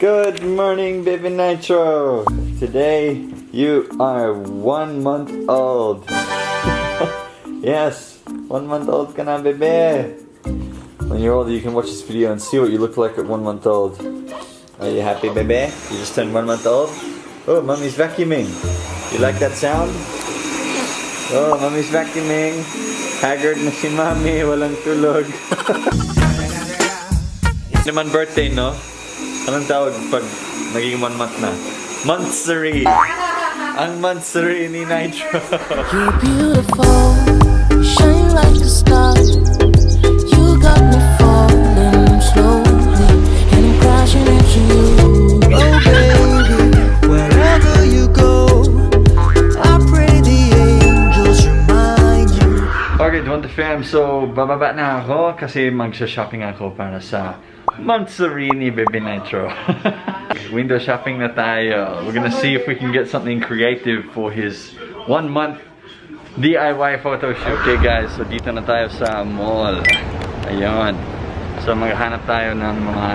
Good morning, baby Nitro. Today you are 1 month old. Yes, 1 month old ka na, bebe. When you're older, you can watch this video and see what you look like at 1 month old. Are you happy, bebe? You just turned 1 month old. Oh, mommy's vacuuming. You like that sound? Oh, mommy's vacuuming. Haggard na si mommy, walang tulog. Naman birthday, no? Anong tawag pag naging 1 month na? Monthsary! Ang Monthsary ni Nitro. You're beautiful, shine like a star. You got me falling slowly, and I'm crashing into you. Oh baby, wherever you go, I pray the angels remind you. Okay, Month fam, so bababa na ako kasi magsha-shopping ako para sa Monthsary ni Baby Nitro. Window shopping na tayo. We're gonna see if we can get something creative for his 1 month DIY photo shoot. Okay guys, so dito na tayo sa mall. Ayun. So maghanap tayo ng mga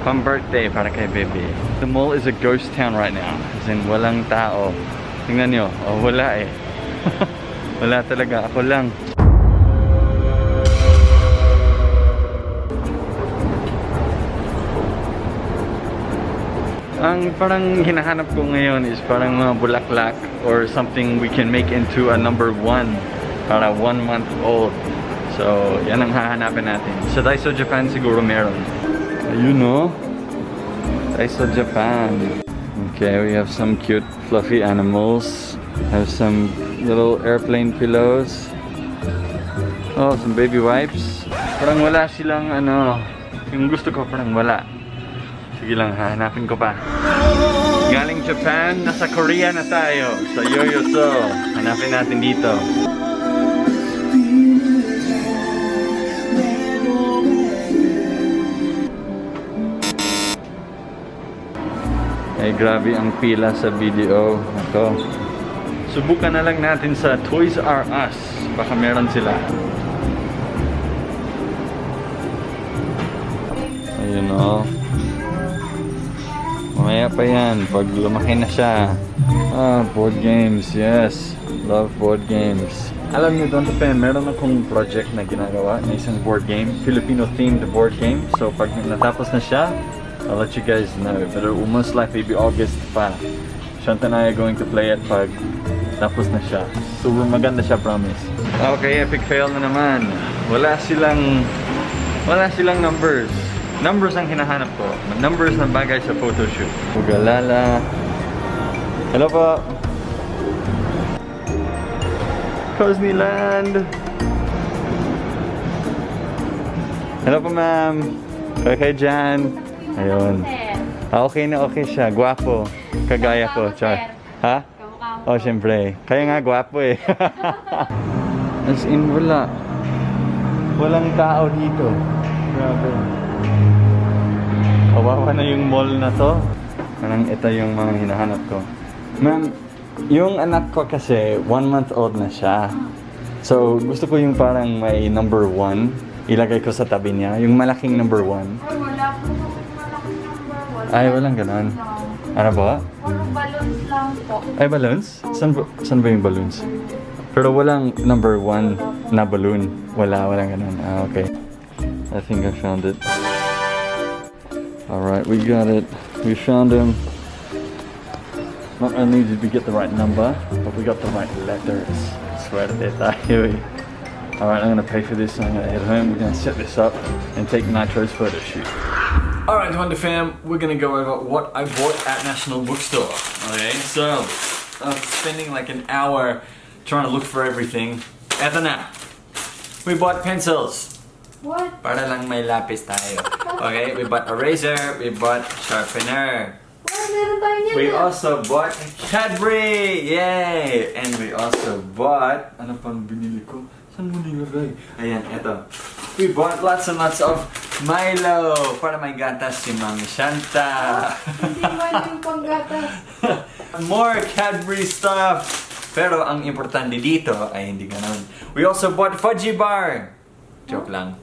pang-birthday para kay Baby. The mall is a ghost town right now. As in, walang tao. Tingnan nyo. Oh, wala eh. Wala talaga. Ako lang. Ang parang hinahanap ko ngayon is parang mga bulaklak or something we can make into a number 1 para 1 month old. So, yan ang hahanapin natin. Sa Daiso Japan siguro meron. Ayun no? Daiso Japan. Okay, we have some cute fluffy animals. Have some little airplane pillows. Oh, some baby wipes. Parang wala silang ano, yung gusto ko parang wala. Sige lang, hanapin ko pa. Galing Japan, nasa Korea na tayo. Sa Yoyoso. Hanapin natin dito. Ay, grabe ang pila sa video. Ako. Subukan na lang natin sa Toys R Us. Baka meron sila. Ayun o. Mamaya pa yan, pag lumaki na siya. Ah, board games, yes. Love board games. Alam niyo, Don't Depend, meron akong project na ginagawa na isang board game, Filipino themed board game. So pag natapos na siya, I'll let you guys know. But it will most likely be August pa. Shanta and I are going to play it pag tapos na siya. So maganda siya, promise. Okay, epic fail na naman. Wala silang numbers. Numbers ang hinahanap ko. Numbers na bagay sa photoshoot. Ugalala. Hello po. Disneyland. Hello po ma'am. Okay dyan. Ayun. Okay na okay siya. Guwapo. Kagaya ko. Char. Ha? Oh, syempre. Kaya nga guwapo eh. As in, wala. Walang tao dito. Grabe. Kawawa na yung mall na to. Parang ito yung mga hinahanap ko. Ma'am, yung anak ko kasi 1 month old na siya. So, gusto ko yung parang may number 1. Ilagay ko sa tabi niya. Yung malaking number 1. Ay, wala po. Malaking number 1. Ay, walang ganon. Ano ba? Walang balloons lang po. Ay, balloons? Saan ba yung balloons? Pero walang number 1 na balloon. Walang ganon. Ah, okay. I think I found it. Alright, we got it. We found him. Not only did we get the right number, but we got the right letters. Swear to tayo. Alright, I'm gonna pay for this and I'm gonna head home. We're gonna set this up and take Nitro's photo shoot. Alright, Wonder Fam, we're gonna go over what I bought at National Bookstore. Okay, so I was spending like an hour trying to look for everything. Eto na. We bought pencils. What? Para lang may lapis tayo. Okay, we bought eraser, we bought sharpener. What? Meron tayo niyan. We also bought Cadbury! Yay! And we also bought... Ano pang binili ko? Saan mo nilagay? Ayan, eto. We bought lots and lots of Milo para may gatas si Mami Shanta. Hindi man yung panggatas. More Cadbury stuff. Pero ang importante dito ay hindi ganun. We also bought Fudgy Bar. Joke lang.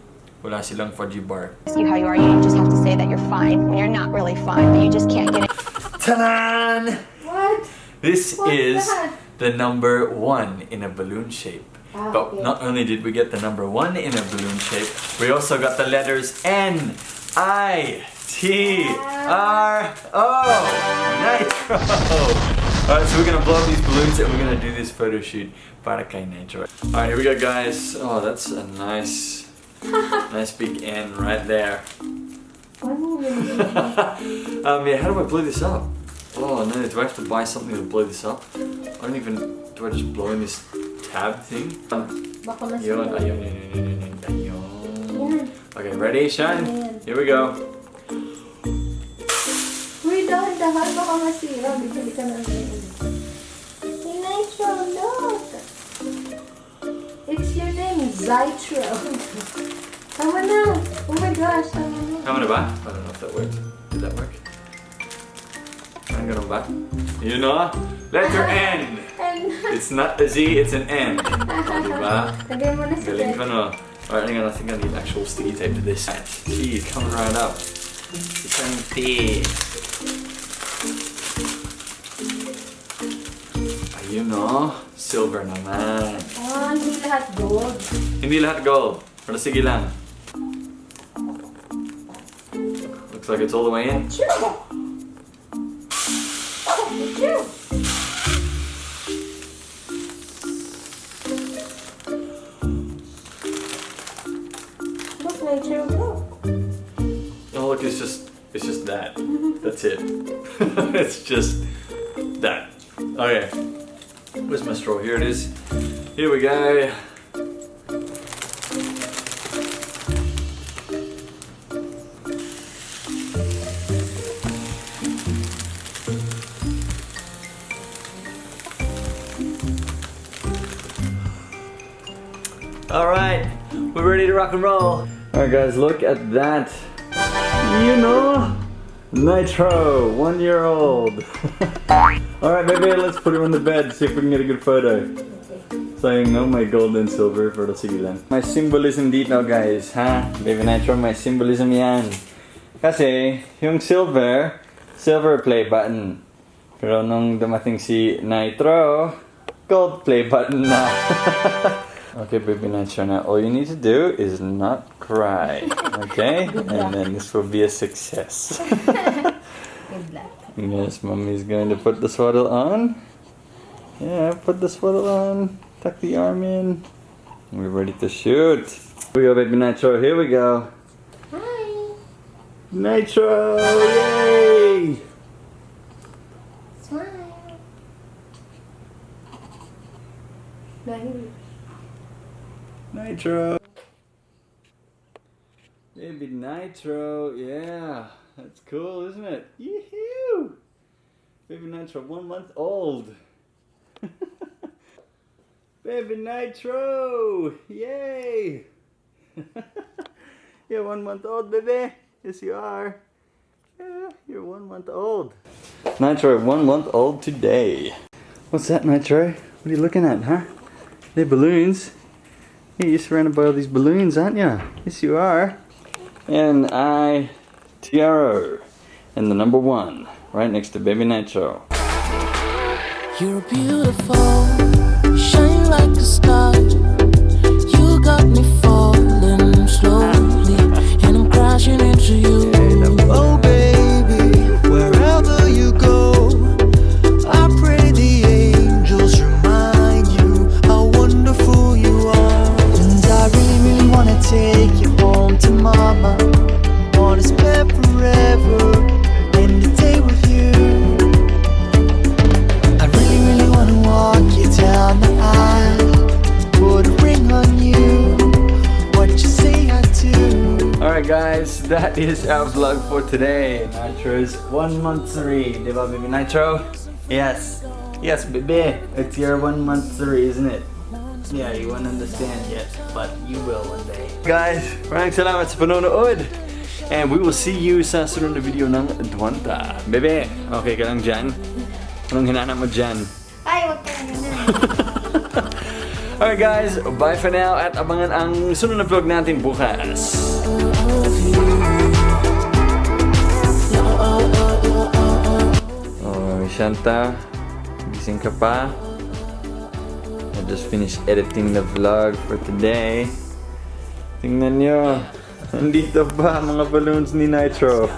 wala silang fudgy bar. You how you are, you just have to say that you're fine when you're not really fine, but you just can't get it. Ta-da! What? This What's is that? the number 1 in a balloon shape. Ah, But okay. not only did we get the number 1 in a balloon shape, we also got the letters N, I, T, R, O. Nitro! Alright, so we're gonna blow up these balloons and we're gonna do this photo shoot para kay Nitro. Alright, here we go, guys. Oh, that's a nice big N right there. Ano yun? Yeah, how do I blow this up? Oh no, do I have to buy something to blow this up? Do I just blow in this tab thing? Baka Ayun, masira. ayun. Yan. Okay, ready, Sean? Ayan. Here we go. Uy, dahan-dahan. Baka masira. Bibili ka na ngayon. Hey, Nitro, look! It's your name, Zytro. Tama na. Oh my gosh, tama na. Tama na ba? I don't know if that worked. Did that work? Ang ganun ba? You know? Letter N! And, It's not a Z, it's an N. Oh, diba? lagay mo na sa Galing bed. ko no. Alright, hang on, I think I need actual sticky tape to this. Gee, coming right up. Isang T. Ayun no. Silver naman. Ah, hindi lahat gold. Hindi lahat gold. Pero sige lang. Looks like it's all the way in. Sure. Sure. Look, Nitro, look. Oh look, it's just that. That's it. It's just that. Okay. Where's my straw? Here it is. Here we go. Alright, we're ready to rock and roll. Alright guys, look at that. You know, Nitro, 1 year old. Alright baby, let's put him on the bed, see if we can get a good photo. Sayang no, may gold and silver, pero sige lang. May symbolism dito guys, ha? Baby Nitro, may symbolism yan. Kasi, yung silver play button. Pero nung dumating si Nitro, gold play button na. Okay, baby Nitro, now all you need to do is not cry, okay? And then this will be a success. Good luck. Yes, mommy's going to put the swaddle on. Yeah, put the swaddle on. Tuck the arm in. We're ready to shoot. Here we go, baby Nitro. Here we go. Hi. Nitro! Yay! Smile. Dahil. Nitro! Baby Nitro, yeah. That's cool, isn't it? Yee-hoo! Baby Nitro, 1 month old. Baby Nitro! Yay! You're 1 month old, baby. Yes, you are. Yeah, you're 1 month old. Nitro, 1 month old today. What's that, Nitro? What are you looking at, huh? They're balloons. Yeah, you're surrounded by all these balloons, aren't you? Yes, you are. N-I-T-R-O. And the number 1, right next to Baby Nitro. You're beautiful, shine like a star. You got me falling slowly, and I'm crashing into you. Oh baby, wherever you go, I pray the angels remind you how wonderful you are. And I really, really wanna take you home to mama. Wanna spend forever in the day with you. I really, really wanna walk you down the aisle, put a ring on you. What you say I do. Alright guys, that is our vlog for today. Nitro's 1 monthsary. Diba, Baby Nitro? Yes. Yes, baby. It's your 1 monthsary, isn't it? Yeah, you won't understand yet, but you will one day. Guys, maraming salamat sa panonood. And we will see you sa sunod na video ng Dwanta. Bebe, okay ka lang dyan? Anong hinanap mo dyan? Ay, wag ka na ganun. Alright guys, bye for now at abangan ang sunod na vlog natin bukas. of you. Oh, Shanta, gising ka pa? I just finished editing the vlog for today. Tingnan nyo, nandito pa mga balloons ni Nitro.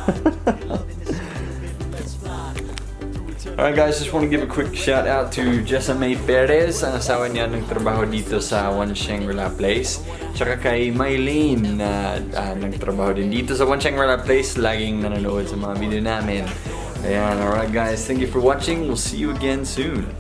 Alright guys, just want to give a quick shout out to Jessamay Perez, ang asawa niya nagtrabaho dito sa One Shangri-La Place. Tsaka kay Mylene na nagtrabaho din dito sa One Shangri-La Place, laging nanonood sa mga video namin. Ayan, alright guys, thank you for watching. We'll see you again soon.